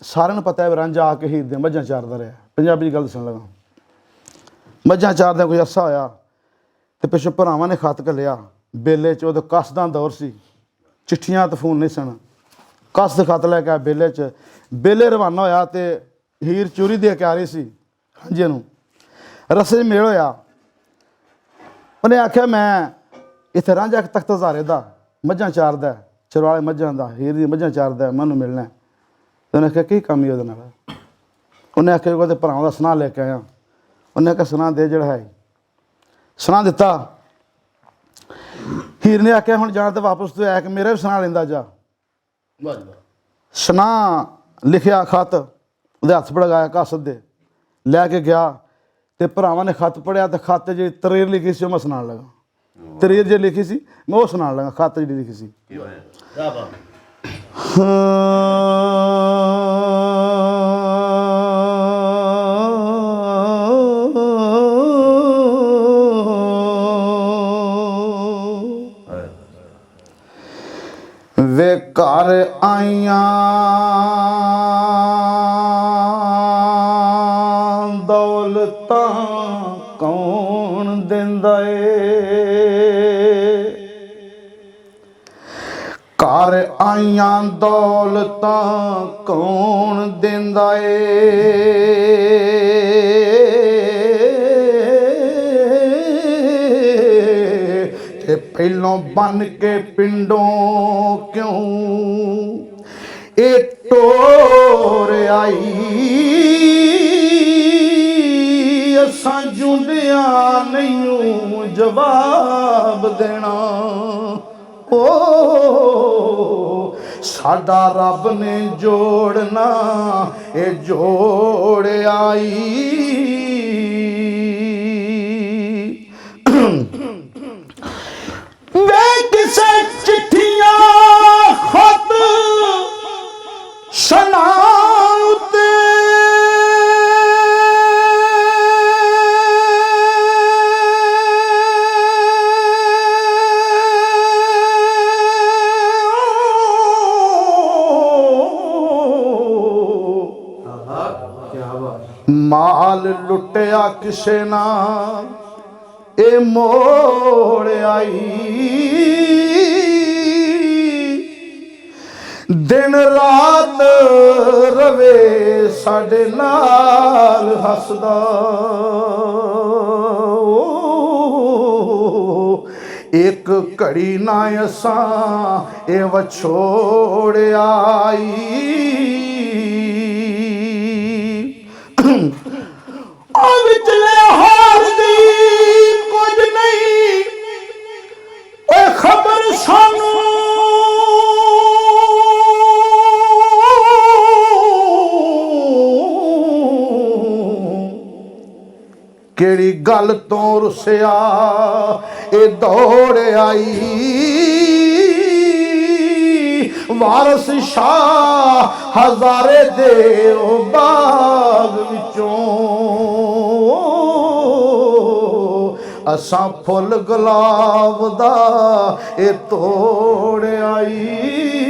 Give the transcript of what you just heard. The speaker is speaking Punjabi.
ਸਾਰਿਆਂ ਨੂੰ ਪਤਾ ਹੈ ਰਾਂਝਾ ਆ ਕੇ ਹੀਰ ਦੀਆਂ ਮੱਝਾਂ ਚਾਰਦਾ ਰਿਹਾ। ਪੰਜਾਬੀ 'ਚ ਗੱਲ ਦੱਸਣ ਲੱਗਾ। ਮੱਝਾਂ ਚਾਰਦਿਆਂ ਕੋਈ ਅਰਸਾ ਹੋਇਆ ਤੇ ਪਿੱਛੋਂ ਭਰਾਵਾਂ ਨੇ ਖਤ ਘੱਲਿਆ। ਬੇਲੇ 'ਚ ਉਦੋਂ ਕਸ ਦਾ ਦੌਰ ਸੀ, ਚਿੱਠੀਆਂ ਤੇ ਫੋਨ ਨਹੀਂ ਸਨ। ਕਸ ਦੇ ਖਤ ਲੈ ਕੇ ਆਇਆ ਬੇਲੇ 'ਚ। ਬੇਲੇ ਰਵਾਨਾ ਹੋਇਆ ਤੇ ਹੀਰ ਚੂਰੀ ਦੇ ਕੇ ਆ ਰਹੀ ਸੀ ਰਾਂਝੇ ਨੂੰ। ਰਸਤੇ 'ਚ ਮੇਲ ਹੋਇਆ। ਉਹਨੇ ਆਖਿਆ ਮੈਂ ਇੱਥੇ ਰਾਂਝਾ ਤਖਤ ਹਜ਼ਾਰੇ ਦਾ ਮੱਝਾਂ ਚਾਰਦਾ, ਚਰਵਾਲੇ ਮੱਝਾਂ ਦਾ, ਹੀਰ ਦੀ ਮੱਝਾਂ ਚਾਰਦਾ, ਮੈਨੂੰ ਮਿਲਣਾ। ਤੇ ਉਹਨੇ ਆਖਿਆ ਕੀ ਕੰਮ ਹੀ ਉਹਦੇ ਨਾਲ? ਉਹਨੇ ਆਖਿਆ ਉਹਦੇ ਭਰਾਵਾਂ ਦਾ ਸੁਨਾਹ ਲੈ ਕੇ ਆਇਆ। ਉਹਨੇ ਆਖਿਆ ਸੁਨਾਹ ਦੇ ਜਿਹੜਾ ਹੈ। ਸੁਨਾਹ ਦਿੱਤਾ। ਹੀਰ ਨੇ ਆਖਿਆ ਹੁਣ ਜਾਣ ਤੇ ਵਾਪਸ ਤੋਂ ਆਇਆ ਕਿ ਮੇਰਾ ਵੀ ਸੁਨਾਹ ਲੈਂਦਾ ਜਾ। ਸੁਨਾਹ ਲਿਖਿਆ ਖਤ ਉਹਦੇ ਹੱਥ ਪੜਾਇਆ ਕਾਸਤ ਦੇ, ਲੈ ਕੇ ਗਿਆ ਤੇ ਭਰਾਵਾਂ ਨੇ ਖਤ ਪੜ੍ਹਿਆ ਤੇ ਖਤ ਜਿਹੜੀ ਤਰੀਰ ਲਿਖੀ ਸੀ ਉਹ ਮੈਂ ਸੁਣਾਉਣ ਲੱਗਾ। ਤਰੀਰ ਜਿਹੜੀ ਲਿਖੀ ਸੀ ਮੈਂ ਉਹ ਸੁਣਾਉਣ ਲੱਗਾ। ਖਤ ਜਿਹੜੀ ਲਿਖੀ ਸੀ ਵੇ ਘਰ ਆਈਆਂ ਦੌਲਤਾਂ ਕੌਣ ਦਿੰਦਾ ਏ, ਘਰ ਆਈਆਂ ਦੌਲਤਾਂ ਕੌਣ ਦਿੰਦਾ ਏ। ਤੇ ਪਹਿਲੋਂ ਬਨ ਕੇ ਪਿੰਡੋਂ ਕਿਉਂ ਇਹ ਟੋਰ ਆਈ, ਅਸਾਂ ਜੁੰਦਿਆਂ ਨਹੀਂ ਜਵਾਬ ਦੇਣਾ। ਓ ਸਾਡਾ ਰੱਬ ਨੇ ਜੋੜਨਾ ਇਹ ਜੋੜ ਆਈ। ਵੇ ਕਿਸੇ ਚਿੱਠੀਆਂ ਖਤ ਸੁਨਾਹ ਉਤੇ ਮਾਲ ਲੁੱਟਿਆ ਕਿਸੇ ਨਾਲ ਇਹ ਮੋੜ ਆਈ। ਦਿਨ ਰਾਤ ਰਵੇ ਸਾਡੇ ਨਾਲ ਹੱਸਦਾ, ਇੱਕ ਘੜੀ ਨਾ ਅਸਾਂ ਇਹ ਵਿਛੋੜ ਆਈ। ਵਿਚਲੇ ਹਾਲ ਦੀ ਕੁਝ ਨਹੀਂ ਓਏ ਖਬਰ ਸਾਨੂੰ, ਕਿਹੜੀ ਗੱਲ ਤੋਂ ਰੁੱਸਿਆ ਇਹ ਦੌੜ ਆਈ। ਵਾਰਸ ਸ਼ਾਹ ਹਜ਼ਾਰੇ ਦੇ ਉਹ ਬਾਗ ਵਿੱਚੋਂ ਅਸਾਂ ਫੁੱਲ ਗੁਲਾਬ ਦਾ ਇਹ ਤੋੜ ਆਈ।